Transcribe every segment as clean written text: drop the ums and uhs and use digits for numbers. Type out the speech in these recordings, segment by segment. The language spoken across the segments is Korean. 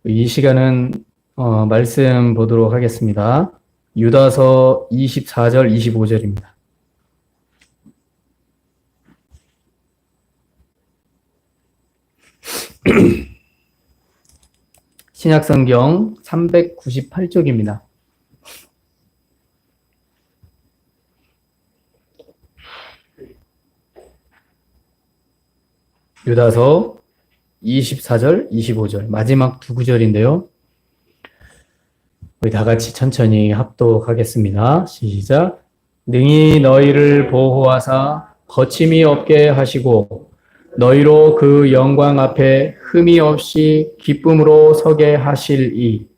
이 시간은 말씀 보도록 하겠습니다. 유다서 24절, 25절입니다. 신약성경 398쪽입니다. 유다서 24절, 25절 마지막 두 구절인데요. 우리 다 같이 천천히 합독하겠습니다. 시작. 능히 너희를 보호하사 거침이 없게 하시고 너희로 그 영광 앞에 흠이 없이 기쁨으로 서게 하실이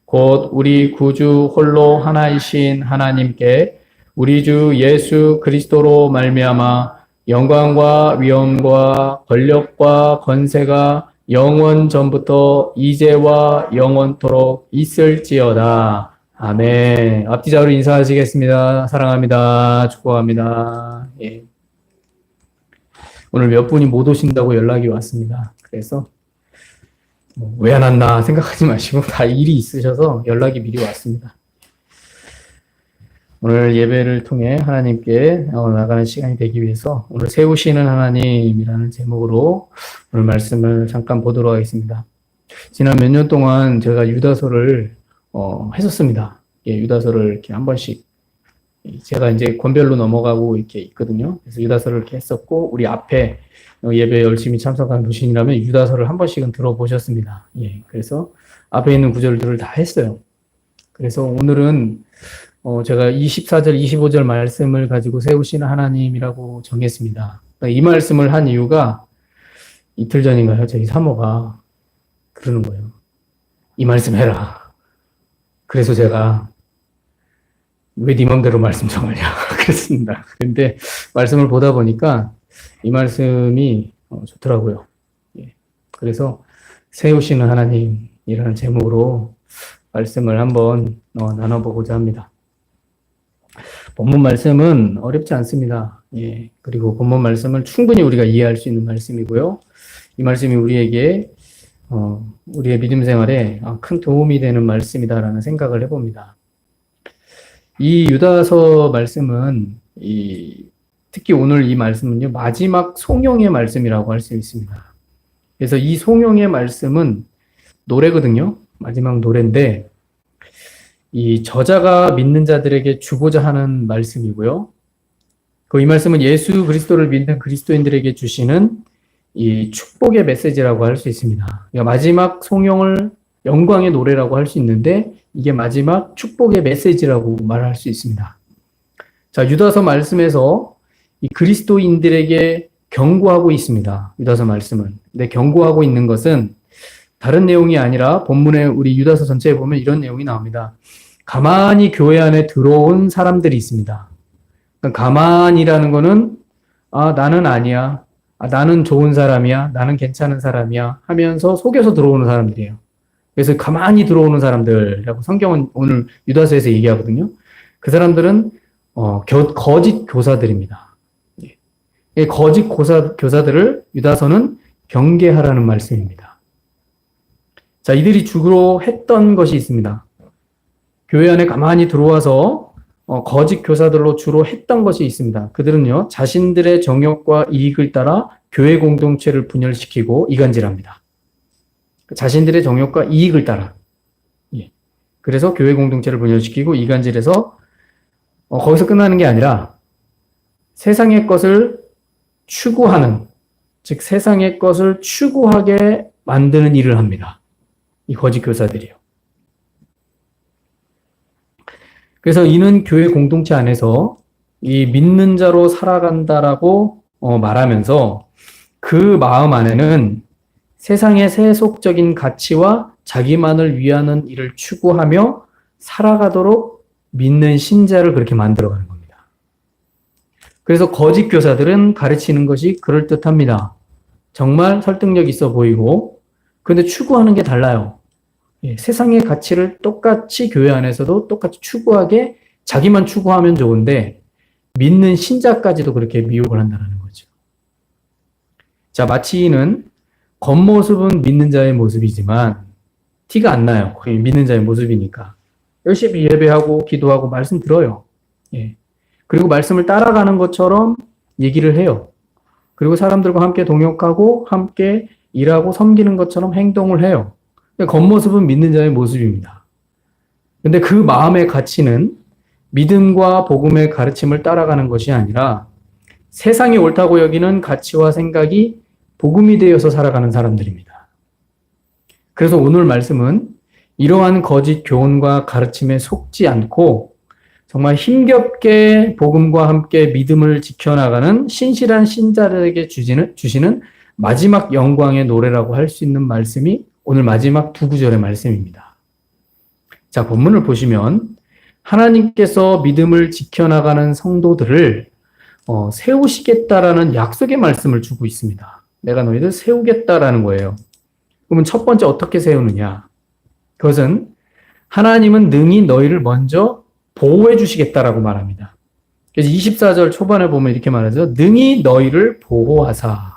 곧 우리 구주 홀로 하나이신 하나님께 우리 주 예수 그리스도로 말미암아 영광과 위엄과 권력과 권세가 영원 전부터 이제와 영원토록 있을지어다. 아멘. 앞뒤자로 인사하시겠습니다. 사랑합니다. 축복합니다. 예. 오늘 몇 분이 못 오신다고 연락이 왔습니다. 그래서 왜 안 왔나 생각하지 마시고 다 일이 있으셔서 연락이 미리 왔습니다. 오늘 예배를 통해 하나님께 나가는 시간이 되기 위해서 오늘 세우시는 하나님이라는 제목으로 오늘 말씀을 잠깐 보도록 하겠습니다. 지난 몇 년 동안 제가 유다서를 했었습니다. 예, 유다서를 이렇게 한 번씩 제가 이제 권별로 넘어가고 이렇게 있거든요. 그래서 유다서를 이렇게 했었고 우리 앞에 예배 열심히 참석한 분이라면 유다서를 한 번씩은 들어보셨습니다. 예, 그래서 앞에 있는 구절들을 다 했어요. 그래서 오늘은 제가 24절, 25절 말씀을 가지고 세우시는 하나님이라고 정했습니다. 이 말씀을 한 이유가 이틀 전인가요? 저희 사모가 그러는 거예요. 이 말씀 해라. 그래서 제가 왜 네 맘대로 말씀 정하냐 그랬습니다. 근데 말씀을 보다 보니까 이 말씀이 좋더라고요. 예. 그래서 세우시는 하나님이라는 제목으로 말씀을 한번 나눠보고자 합니다. 본문 말씀은 어렵지 않습니다. 예. 그리고 본문 말씀을 충분히 우리가 이해할 수 있는 말씀이고요. 이 말씀이 우리에게, 우리의 믿음 생활에 큰 도움이 되는 말씀이다라는 생각을 해봅니다. 이 유다서 말씀은, 특히 오늘 이 말씀은요, 마지막 송영의 말씀이라고 할 수 있습니다. 그래서 이 송영의 말씀은 노래거든요. 마지막 노래인데, 이 저자가 믿는 자들에게 주고자 하는 말씀이고요. 이 말씀은 예수 그리스도를 믿는 그리스도인들에게 주시는 이 축복의 메시지라고 할 수 있습니다. 그러니까 마지막 송영을 영광의 노래라고 할 수 있는데 이게 마지막 축복의 메시지라고 말할 수 있습니다. 자, 유다서 말씀에서 이 그리스도인들에게 경고하고 있습니다. 유다서 말씀은. 근데 경고하고 있는 것은 다른 내용이 아니라 본문에 우리 유다서 전체에 보면 이런 내용이 나옵니다. 가만히 교회 안에 들어온 사람들이 있습니다. 그러니까 가만히라는 거는 나는 아니야. 나는 좋은 사람이야. 나는 괜찮은 사람이야. 하면서 속여서 들어오는 사람들이에요. 그래서 가만히 들어오는 사람들이라고 성경은 오늘 유다서에서 얘기하거든요. 그 사람들은 거짓 교사들입니다. 거짓 교사들을 유다서는 경계하라는 말씀입니다. 자, 이들이 주로 했던 것이 있습니다. 교회 안에 가만히 들어와서 거짓 교사들로 주로 했던 것이 있습니다. 그들은요, 자신들의 정욕과 이익을 따라 교회 공동체를 분열시키고 이간질합니다. 자신들의 정욕과 이익을 따라. 예. 그래서 교회 공동체를 분열시키고 이간질해서 거기서 끝나는 게 아니라 세상의 것을 추구하는, 즉 세상의 것을 추구하게 만드는 일을 합니다. 이 거짓 교사들이요. 그래서 이는 교회 공동체 안에서 이 믿는 자로 살아간다라고 말하면서 그 마음 안에는 세상의 세속적인 가치와 자기만을 위하는 일을 추구하며 살아가도록 믿는 신자를 그렇게 만들어가는 겁니다. 그래서 거짓 교사들은 가르치는 것이 그럴듯합니다. 정말 설득력 있어 보이고, 그런데 추구하는 게 달라요. 세상의 가치를 똑같이 교회 안에서도 똑같이 추구하게 자기만 추구하면 좋은데 믿는 신자까지도 그렇게 미혹을 한다는 거죠. 자, 마치 이는 겉모습은 믿는 자의 모습이지만 티가 안 나요. 거의 믿는 자의 모습이니까. 열심히 예배하고 기도하고 말씀 들어요. 예. 그리고 말씀을 따라가는 것처럼 얘기를 해요. 그리고 사람들과 함께 동역하고 함께 일하고 섬기는 것처럼 행동을 해요. 겉모습은 믿는 자의 모습입니다. 근데 그 마음의 가치는 믿음과 복음의 가르침을 따라가는 것이 아니라 세상이 옳다고 여기는 가치와 생각이 복음이 되어서 살아가는 사람들입니다. 그래서 오늘 말씀은 이러한 거짓 교훈과 가르침에 속지 않고 정말 힘겹게 복음과 함께 믿음을 지켜나가는 신실한 신자들에게 주시는 마지막 영광의 노래라고 할 수 있는 말씀이 오늘 마지막 두 구절의 말씀입니다. 자, 본문을 보시면 하나님께서 믿음을 지켜나가는 성도들을 세우시겠다라는 약속의 말씀을 주고 있습니다. 내가 너희들 세우겠다라는 거예요. 그러면 첫 번째 어떻게 세우느냐? 그것은 하나님은 능히 너희를 먼저 보호해 주시겠다라고 말합니다. 그래서 24절 초반에 보면 이렇게 말하죠. 능히 너희를 보호하사.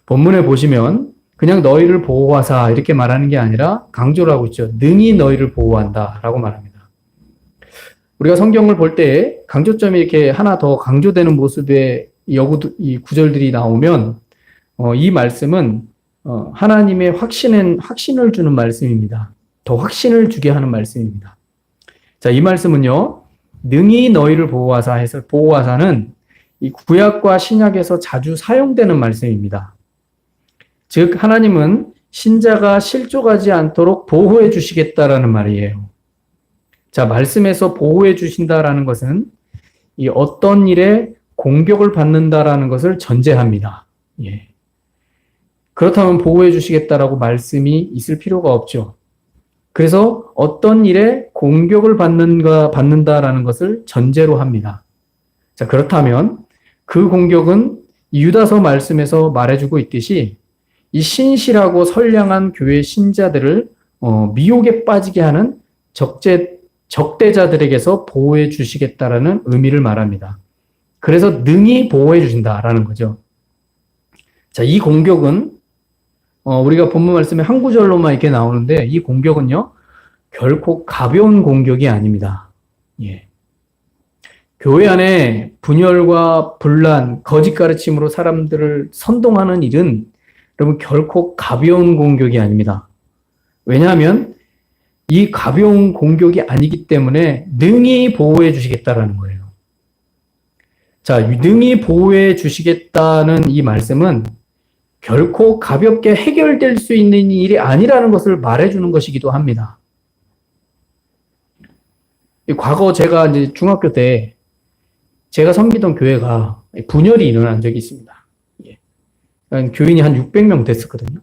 본문에 보시면 그냥 너희를 보호하사 이렇게 말하는 게 아니라 강조를 하고 있죠. 능히 너희를 보호한다라고 말합니다. 우리가 성경을 볼 때 강조점이 이렇게 하나 더 강조되는 모습의 이 구절들이 나오면 이 말씀은 하나님의 확신을 주는 말씀입니다. 더 확신을 주게 하는 말씀입니다. 자, 이 말씀은요, 능히 너희를 보호하사 해서 보호하사는 이 구약과 신약에서 자주 사용되는 말씀입니다. 즉, 하나님은 신자가 실족하지 않도록 보호해 주시겠다라는 말이에요. 자, 말씀에서 보호해 주신다라는 것은 이 어떤 일에 공격을 받는다라는 것을 전제합니다. 예. 그렇다면 보호해 주시겠다라고 말씀이 있을 필요가 없죠. 그래서 어떤 일에 공격을 받는다라는 것을 전제로 합니다. 자, 그렇다면 그 공격은 유다서 말씀에서 말해주고 있듯이 이 신실하고 선량한 교회 신자들을 미혹에 빠지게 하는 적대자들에게서 보호해 주시겠다라는 의미를 말합니다. 그래서 능히 보호해 주신다라는 거죠. 자, 이 공격은 우리가 본문 말씀에 한 구절로만 이렇게 나오는데 이 공격은요, 결코 가벼운 공격이 아닙니다. 예. 교회 안에 분열과 분란, 거짓 가르침으로 사람들을 선동하는 일은 여러분 결코 가벼운 공격이 아닙니다. 왜냐하면 이 가벼운 공격이 아니기 때문에 능히 보호해 주시겠다라는 거예요. 자, 능히 보호해 주시겠다는 이 말씀은 결코 가볍게 해결될 수 있는 일이 아니라는 것을 말해주는 것이기도 합니다. 과거 제가 이제 중학교 때 제가 섬기던 교회가 분열이 일어난 적이 있습니다. 그러니까 교인이 한 600명 됐었거든요.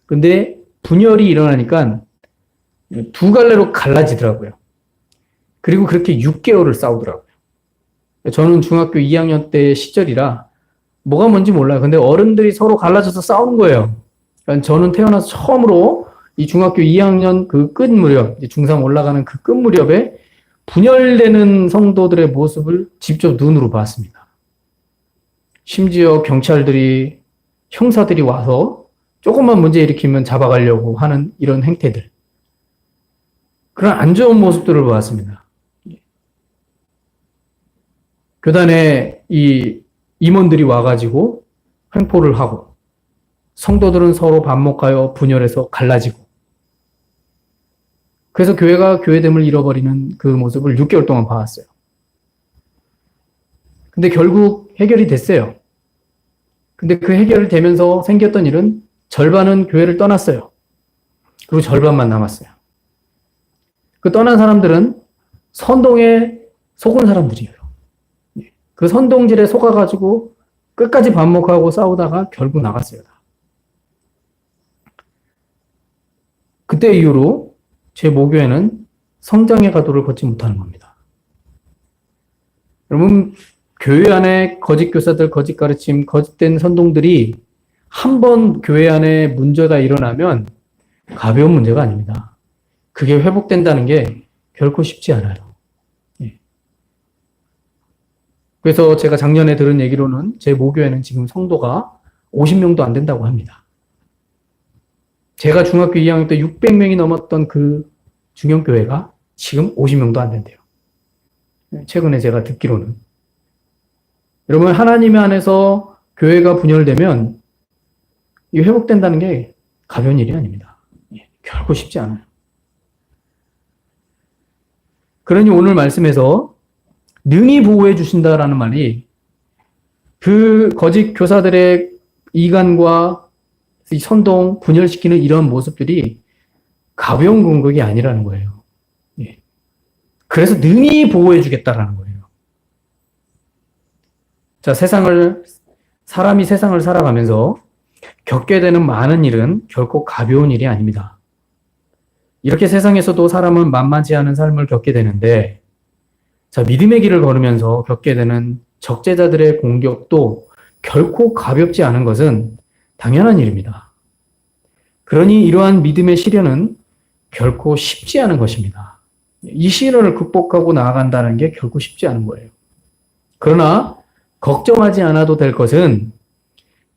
근데 분열이 일어나니까 두 갈래로 갈라지더라고요. 그리고 그렇게 6개월을 싸우더라고요. 저는 중학교 2학년 때 시절이라 뭐가 뭔지 몰라요. 근데 어른들이 서로 갈라져서 싸우는 거예요. 그러니까 저는 태어나서 처음으로 이 중학교 2학년 그 끝 무렵, 중3 올라가는 그 끝 무렵에 분열되는 성도들의 모습을 직접 눈으로 봤습니다. 심지어 경찰들이, 형사들이 와서 조금만 문제 일으키면 잡아가려고 하는 이런 행태들. 그런 안 좋은 모습들을 보았습니다. 교단에 이 임원들이 와가지고 횡포를 하고 성도들은 서로 반목하여 분열해서 갈라지고 그래서 교회가 교회됨을 잃어버리는 그 모습을 6개월 동안 봐왔어요. 근데 결국 해결이 됐어요. 근데 그 해결이 되면서 생겼던 일은 절반은 교회를 떠났어요. 그리고 절반만 남았어요. 그 떠난 사람들은 선동에 속은 사람들이에요. 그 선동질에 속아가지고 끝까지 반목하고 싸우다가 결국 나갔어요. 그때 이후로 제 모교회는 성장의 가도를 걷지 못하는 겁니다. 여러분, 교회 안에 거짓 교사들, 거짓 가르침, 거짓된 선동들이 한 번 교회 안에 문제가 일어나면 가벼운 문제가 아닙니다. 그게 회복된다는 게 결코 쉽지 않아요. 그래서 제가 작년에 들은 얘기로는 제 모교회는 지금 성도가 50명도 안 된다고 합니다. 제가 중학교 2학년 때 600명이 넘었던 그 중형교회가 지금 50명도 안 된대요. 최근에 제가 듣기로는. 여러분, 하나님 안에서 교회가 분열되면 이 회복된다는 게 가벼운 일이 아닙니다. 결코 쉽지 않아요. 그러니 오늘 말씀에서 능히 보호해 주신다라는 말이 그 거짓 교사들의 이간과 선동, 분열시키는 이런 모습들이 가벼운 공격이 아니라는 거예요. 그래서 능히 보호해 주겠다라는 거예요. 자, 사람이 세상을 살아가면서 겪게 되는 많은 일은 결코 가벼운 일이 아닙니다. 이렇게 세상에서도 사람은 만만치 않은 삶을 겪게 되는데, 자, 믿음의 길을 걸으면서 겪게 되는 적재자들의 공격도 결코 가볍지 않은 것은 당연한 일입니다. 그러니 이러한 믿음의 시련은 결코 쉽지 않은 것입니다. 이 시련을 극복하고 나아간다는 게 결코 쉽지 않은 거예요. 그러나 걱정하지 않아도 될 것은,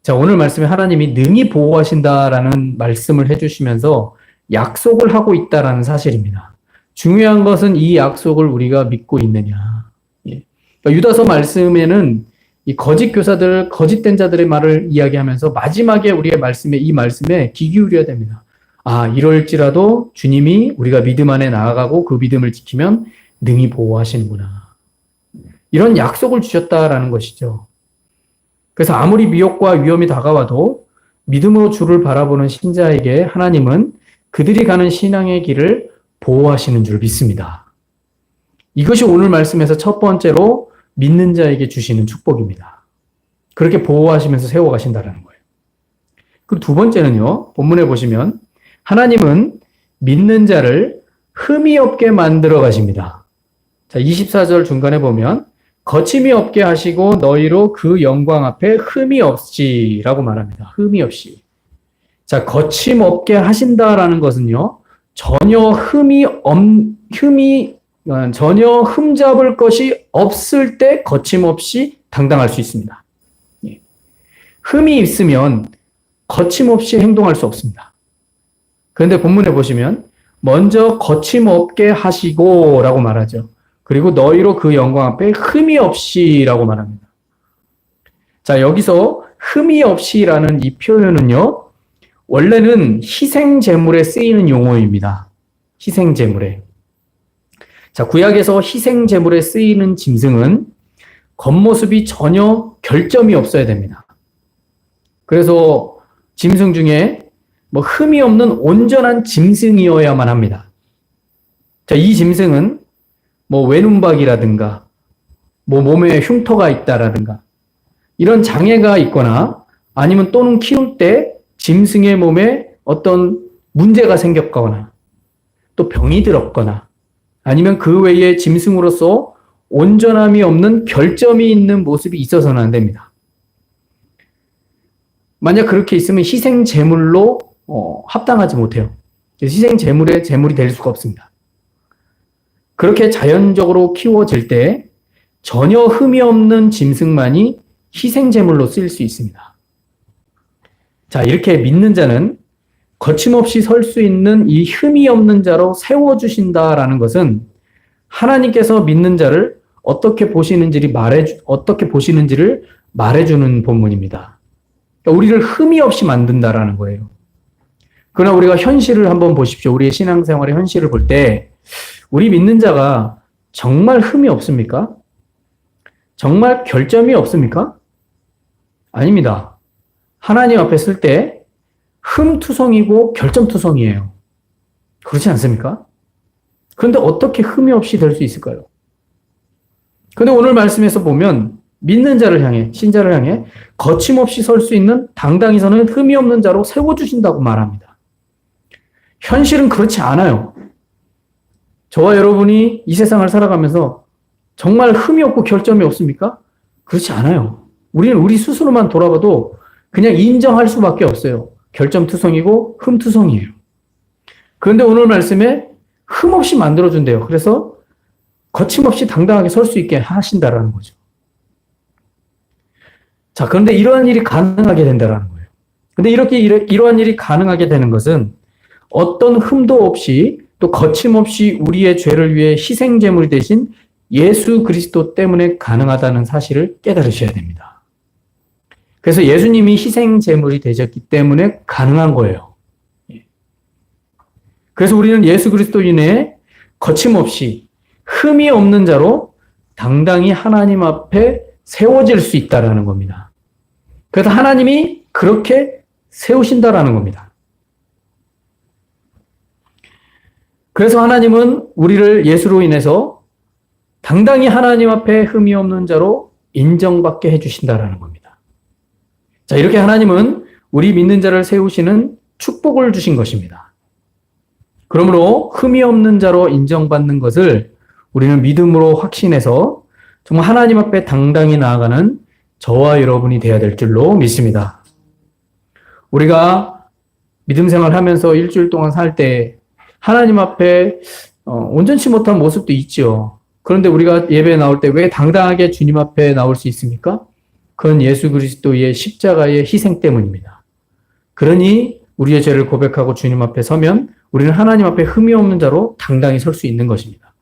자, 오늘 말씀에 하나님이 능히 보호하신다라는 말씀을 해주시면서 약속을 하고 있다라는 사실입니다. 중요한 것은 이 약속을 우리가 믿고 있느냐. 그러니까 유다서 말씀에는 이 거짓 교사들, 거짓된 자들의 말을 이야기하면서 마지막에 우리의 이 말씀에 귀 기울여야 됩니다. 아, 이럴지라도 주님이 우리가 믿음 안에 나아가고 그 믿음을 지키면 능히 보호하시는구나. 이런 약속을 주셨다라는 것이죠. 그래서 아무리 미혹과 위험이 다가와도 믿음으로 주를 바라보는 신자에게 하나님은 그들이 가는 신앙의 길을 보호하시는 줄 믿습니다. 이것이 오늘 말씀에서 첫 번째로 믿는 자에게 주시는 축복입니다. 그렇게 보호하시면서 세워가신다는 거예요. 그리고 두 번째는요, 본문에 보시면 하나님은 믿는 자를 흠이 없게 만들어 가십니다. 자, 24절 중간에 보면 거침이 없게 하시고 너희로 그 영광 앞에 흠이 없이라고 말합니다. 흠이 없이. 자, 거침 없게 하신다라는 것은요, 전혀 흠잡을 것이 없을 때 거침없이 당당할 수 있습니다. 흠이 있으면 거침없이 행동할 수 없습니다. 그런데 본문에 보시면 먼저 거침없게 하시고 라고 말하죠. 그리고 너희로 그 영광 앞에 흠이 없이라고 말합니다. 자, 여기서 흠이 없이라는 이 표현은요, 원래는 희생제물에 쓰이는 용어입니다. 희생제물에. 자, 구약에서 희생제물에 쓰이는 짐승은 겉모습이 전혀 결점이 없어야 됩니다. 그래서 짐승 중에 흠이 없는 온전한 짐승이어야만 합니다. 자, 이 짐승은 외눈박이라든가, 몸에 흉터가 있다라든가, 이런 장애가 있거나, 아니면 또는 키울 때 짐승의 몸에 어떤 문제가 생겼거나, 또 병이 들었거나, 아니면 그 외에 짐승으로서 온전함이 없는 결점이 있는 모습이 있어서는 안 됩니다. 만약 그렇게 있으면 희생 제물로 합당하지 못해요. 희생 제물의 제물이 될 수가 없습니다. 그렇게 자연적으로 키워질 때 전혀 흠이 없는 짐승만이 희생 제물로 쓰일 수 있습니다. 자, 이렇게 믿는 자는 거침없이 설 수 있는 이 흠이 없는 자로 세워주신다라는 것은 하나님께서 믿는 자를 어떻게 보시는지를 말해주는 본문입니다. 그러니까 우리를 흠이 없이 만든다라는 거예요. 그러나 우리가 현실을 한번 보십시오. 우리의 신앙생활의 현실을 볼 때 우리 믿는 자가 정말 흠이 없습니까? 정말 결점이 없습니까? 아닙니다. 하나님 앞에 쓸 때 흠투성이고 결점투성이에요. 그렇지 않습니까? 그런데 어떻게 흠이 없이 될 수 있을까요? 그런데 오늘 말씀에서 보면 믿는 자를 향해, 신자를 향해 거침없이 설 수 있는 당당히 서는 흠이 없는 자로 세워주신다고 말합니다. 현실은 그렇지 않아요. 저와 여러분이 이 세상을 살아가면서 정말 흠이 없고 결점이 없습니까? 그렇지 않아요. 우리는 우리 스스로만 돌아봐도 그냥 인정할 수밖에 없어요. 결점투성이고 흠투성이에요. 그런데 오늘 말씀에 흠 없이 만들어준대요. 그래서 거침없이 당당하게 설 수 있게 하신다라는 거죠. 자, 그런데 이러한 일이 가능하게 된다라는 거예요. 근데 이렇게 이러한 일이 가능하게 되는 것은 어떤 흠도 없이 또 거침없이 우리의 죄를 위해 희생제물이 되신 예수 그리스도 때문에 가능하다는 사실을 깨달으셔야 됩니다. 그래서 예수님이 희생제물이 되셨기 때문에 가능한 거예요. 그래서 우리는 예수 그리스도인의 거침없이 흠이 없는 자로 당당히 하나님 앞에 세워질 수 있다라는 겁니다. 그래서 하나님이 그렇게 세우신다라는 겁니다. 그래서 하나님은 우리를 예수로 인해서 당당히 하나님 앞에 흠이 없는 자로 인정받게 해주신다라는 겁니다. 자, 이렇게 하나님은 우리 믿는 자를 세우시는 축복을 주신 것입니다. 그러므로 흠이 없는 자로 인정받는 것을 우리는 믿음으로 확신해서 정말 하나님 앞에 당당히 나아가는 저와 여러분이 되어야 될 줄로 믿습니다. 우리가 믿음 생활하면서 일주일 동안 살 때 하나님 앞에 온전치 못한 모습도 있죠. 그런데 우리가 예배에 나올 때 왜 당당하게 주님 앞에 나올 수 있습니까? 그건 예수 그리스도의 십자가의 희생 때문입니다. 그러니 우리의 죄를 고백하고 주님 앞에 서면 우리는 하나님 앞에 흠이 없는 자로 당당히 설 수 있는 것입니다.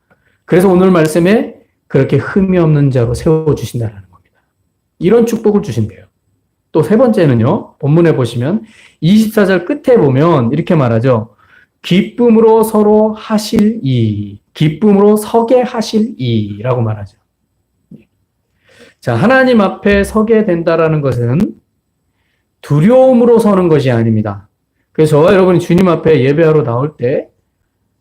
그래서 오늘 말씀에 그렇게 흠이 없는 자로 세워주신다는 겁니다. 이런 축복을 주신대요. 또 세 번째는요, 본문에 보시면 24절 끝에 보면 이렇게 말하죠. 기쁨으로 서로 하실 이, 기쁨으로 서게 하실 이라고 말하죠. 자, 하나님 앞에 서게 된다라는 것은 두려움으로 서는 것이 아닙니다. 그래서 저와 여러분이 주님 앞에 예배하러 나올 때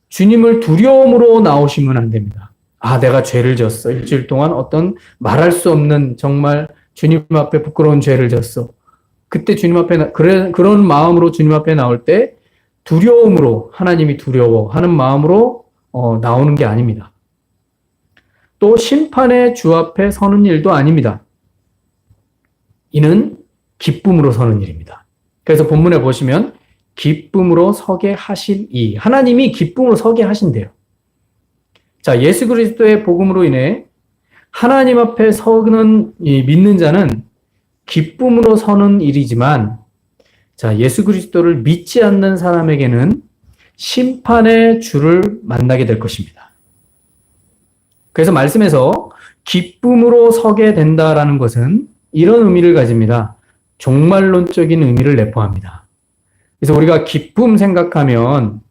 주님을 두려움으로 나오시면 안 됩니다. 아, 내가 죄를 졌어. 일주일 동안 어떤 말할 수 없는 정말 주님 앞에 부끄러운 죄를 졌어. 그때 주님 앞에, 그런 마음으로 주님 앞에 나올 때 두려움으로, 하나님이 두려워하는 마음으로 나오는 게 아닙니다. 또 심판의 주 앞에 서는 일도 아닙니다. 이는 기쁨으로 서는 일입니다. 그래서 본문에 보시면 기쁨으로 서게 하실 이, 하나님이 기쁨으로 서게 하신대요. 자, 예수 그리스도의 복음으로 인해 하나님 앞에 서는 믿는 자는 기쁨으로 서는 일이지만, 자, 예수 그리스도를 믿지 않는 사람에게는 심판의 주를 만나게 될 것입니다. 그래서 말씀에서 기쁨으로 서게 된다라는 것은 이런 의미를 가집니다. 종말론적인 의미를 내포합니다. 그래서 우리가 기쁨 생각하면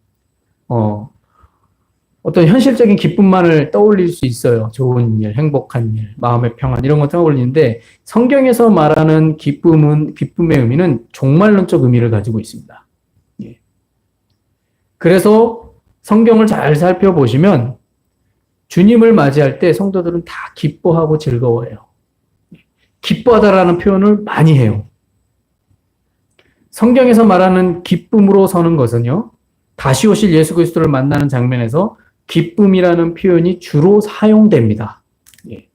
어떤 현실적인 기쁨만을 떠올릴 수 있어요. 좋은 일, 행복한 일, 마음의 평안 이런 거 떠올리는데 성경에서 말하는 기쁨의 의미는 종말론적 의미를 가지고 있습니다. 예. 그래서 성경을 잘 살펴보시면 주님을 맞이할 때 성도들은 다 기뻐하고 즐거워해요. 기뻐하다라는 표현을 많이 해요. 성경에서 말하는 기쁨으로 서는 것은요, 다시 오실 예수 그리스도를 만나는 장면에서 기쁨이라는 표현이 주로 사용됩니다. 예.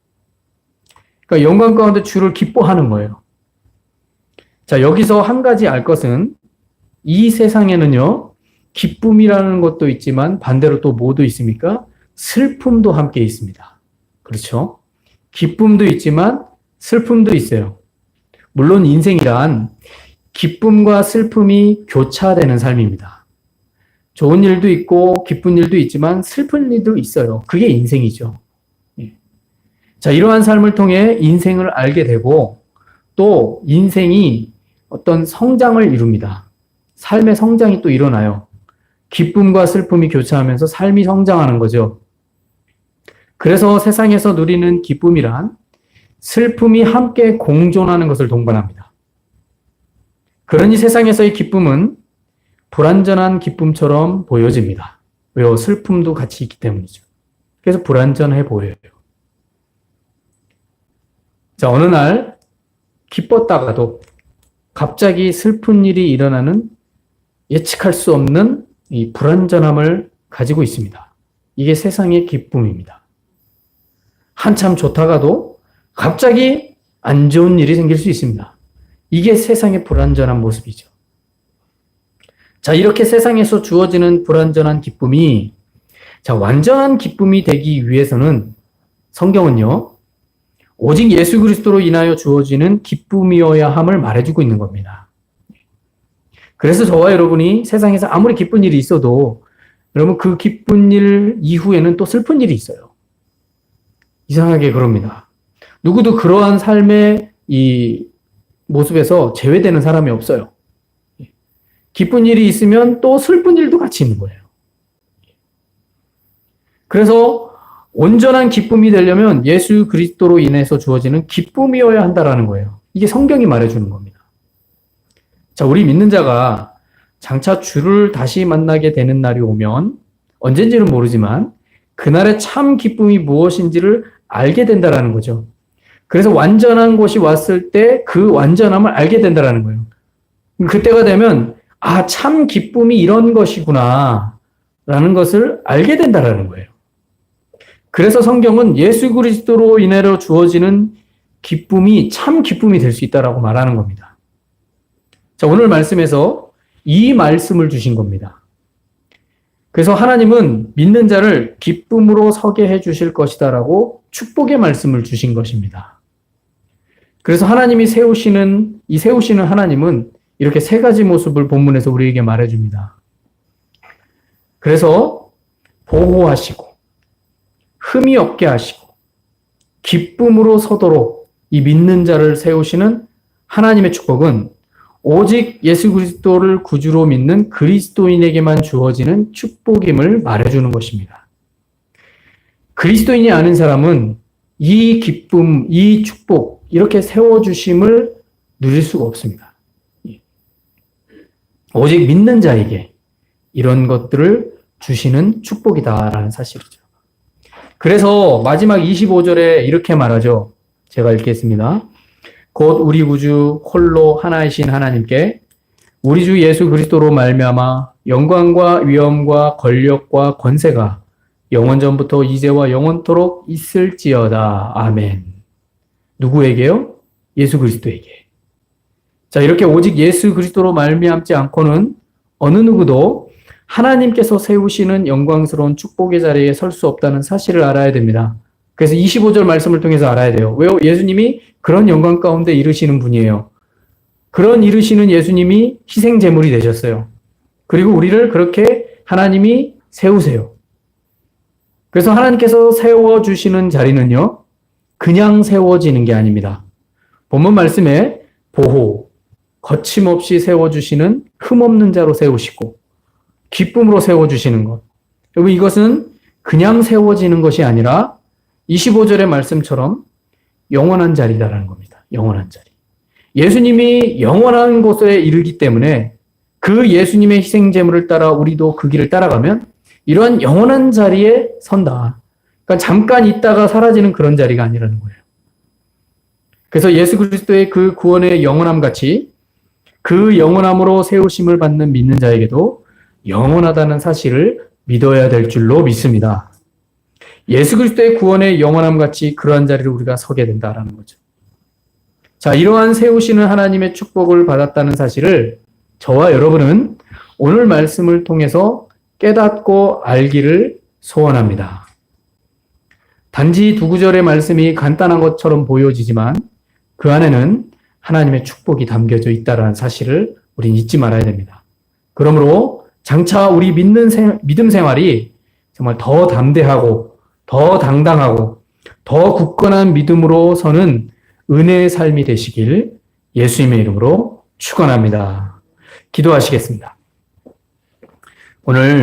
그러니까 영광 가운데 주를 기뻐하는 거예요. 자, 여기서 한 가지 알 것은 이 세상에는요, 기쁨이라는 것도 있지만 반대로 또 뭐도 있습니까? 슬픔도 함께 있습니다. 그렇죠? 기쁨도 있지만 슬픔도 있어요. 물론 인생이란 기쁨과 슬픔이 교차되는 삶입니다. 좋은 일도 있고 기쁜 일도 있지만 슬픈 일도 있어요. 그게 인생이죠. 자, 이러한 삶을 통해 인생을 알게 되고 또 인생이 어떤 성장을 이룹니다. 삶의 성장이 또 일어나요. 기쁨과 슬픔이 교차하면서 삶이 성장하는 거죠. 그래서 세상에서 누리는 기쁨이란 슬픔이 함께 공존하는 것을 동반합니다. 그러니 세상에서의 기쁨은 불완전한 기쁨처럼 보여집니다. 왜요? 슬픔도 같이 있기 때문이죠. 그래서 불완전해 보여요. 자, 어느 날 기뻤다가도 갑자기 슬픈 일이 일어나는 예측할 수 없는 이 불완전함을 가지고 있습니다. 이게 세상의 기쁨입니다. 한참 좋다가도 갑자기 안 좋은 일이 생길 수 있습니다. 이게 세상의 불완전한 모습이죠. 자, 이렇게 세상에서 주어지는 불완전한 기쁨이, 자, 완전한 기쁨이 되기 위해서는 성경은요, 오직 예수 그리스도로 인하여 주어지는 기쁨이어야 함을 말해주고 있는 겁니다. 그래서 저와 여러분이 세상에서 아무리 기쁜 일이 있어도 여러분 그 기쁜 일 이후에는 또 슬픈 일이 있어요. 이상하게 그럽니다. 누구도 그러한 삶의 이 모습에서 제외되는 사람이 없어요. 기쁜 일이 있으면 또 슬픈 일도 같이 있는 거예요. 그래서 온전한 기쁨이 되려면 예수 그리스도로 인해서 주어지는 기쁨이어야 한다라는 거예요. 이게 성경이 말해주는 겁니다. 자, 우리 믿는 자가 장차 주를 다시 만나게 되는 날이 오면 언젠지는 모르지만 그날의 참 기쁨이 무엇인지를 알게 된다라는 거죠. 그래서 완전한 것이 왔을 때 그 완전함을 알게 된다라는 거예요. 그때가 되면 아, 참 기쁨이 이런 것이구나 라는 것을 알게 된다라는 거예요. 그래서 성경은 예수 그리스도로 인해서 주어지는 기쁨이 참 기쁨이 될 수 있다라고 말하는 겁니다. 자, 오늘 말씀에서 이 말씀을 주신 겁니다. 그래서 하나님은 믿는 자를 기쁨으로 서게 해 주실 것이다라고 축복의 말씀을 주신 것입니다. 그래서 하나님이 세우시는 하나님은 이렇게 세 가지 모습을 본문에서 우리에게 말해줍니다. 그래서 보호하시고 흠이 없게 하시고 기쁨으로 서도록 이 믿는 자를 세우시는 하나님의 축복은 오직 예수 그리스도를 구주로 믿는 그리스도인에게만 주어지는 축복임을 말해주는 것입니다. 그리스도인이 아닌 사람은 이 기쁨, 이 축복, 이렇게 세워주심을 누릴 수가 없습니다. 오직 믿는 자에게 이런 것들을 주시는 축복이다라는 사실이죠. 그래서 마지막 25절에 이렇게 말하죠. 제가 읽겠습니다. 곧 우리 구주 홀로 하나이신 하나님께 우리 주 예수 그리스도로 말미암아 영광과 위엄과 권력과 권세가 영원 전부터 이제와 영원토록 있을지어다. 아멘. 누구에게요? 예수 그리스도에게. 자, 이렇게 오직 예수 그리스도로 말미암지 않고는 어느 누구도 하나님께서 세우시는 영광스러운 축복의 자리에 설 수 없다는 사실을 알아야 됩니다. 그래서 25절 말씀을 통해서 알아야 돼요. 왜요? 예수님이 그런 영광 가운데 이르시는 분이에요. 그런 이르시는 예수님이 희생 제물이 되셨어요. 그리고 우리를 그렇게 하나님이 세우세요. 그래서 하나님께서 세워주시는 자리는요, 그냥 세워지는 게 아닙니다. 본문 말씀에 보호, 거침없이 세워주시는 흠없는 자로 세우시고 기쁨으로 세워주시는 것. 여러분, 이것은 그냥 세워지는 것이 아니라 25절의 말씀처럼 영원한 자리다라는 겁니다. 영원한 자리. 예수님이 영원한 곳에 이르기 때문에 그 예수님의 희생 제물을 따라 우리도 그 길을 따라가면 이러한 영원한 자리에 선다. 그러니까 잠깐 있다가 사라지는 그런 자리가 아니라는 거예요. 그래서 예수 그리스도의 그 구원의 영원함 같이 그 영원함으로 세우심을 받는 믿는 자에게도 영원하다는 사실을 믿어야 될 줄로 믿습니다. 예수 그리스도의 구원의 영원함 같이 그러한 자리를 우리가 서게 된다라는 거죠. 자, 이러한 세우시는 하나님의 축복을 받았다는 사실을 저와 여러분은 오늘 말씀을 통해서 깨닫고 알기를 소원합니다. 단지 두 구절의 말씀이 간단한 것처럼 보여지지만 그 안에는 하나님의 축복이 담겨져 있다는 사실을 우리는 잊지 말아야 됩니다. 그러므로 장차 우리 믿음 생활이 정말 더 담대하고 더 당당하고 더 굳건한 믿음으로 서는 은혜의 삶이 되시길 예수님의 이름으로 축원합니다. 기도하시겠습니다. 오늘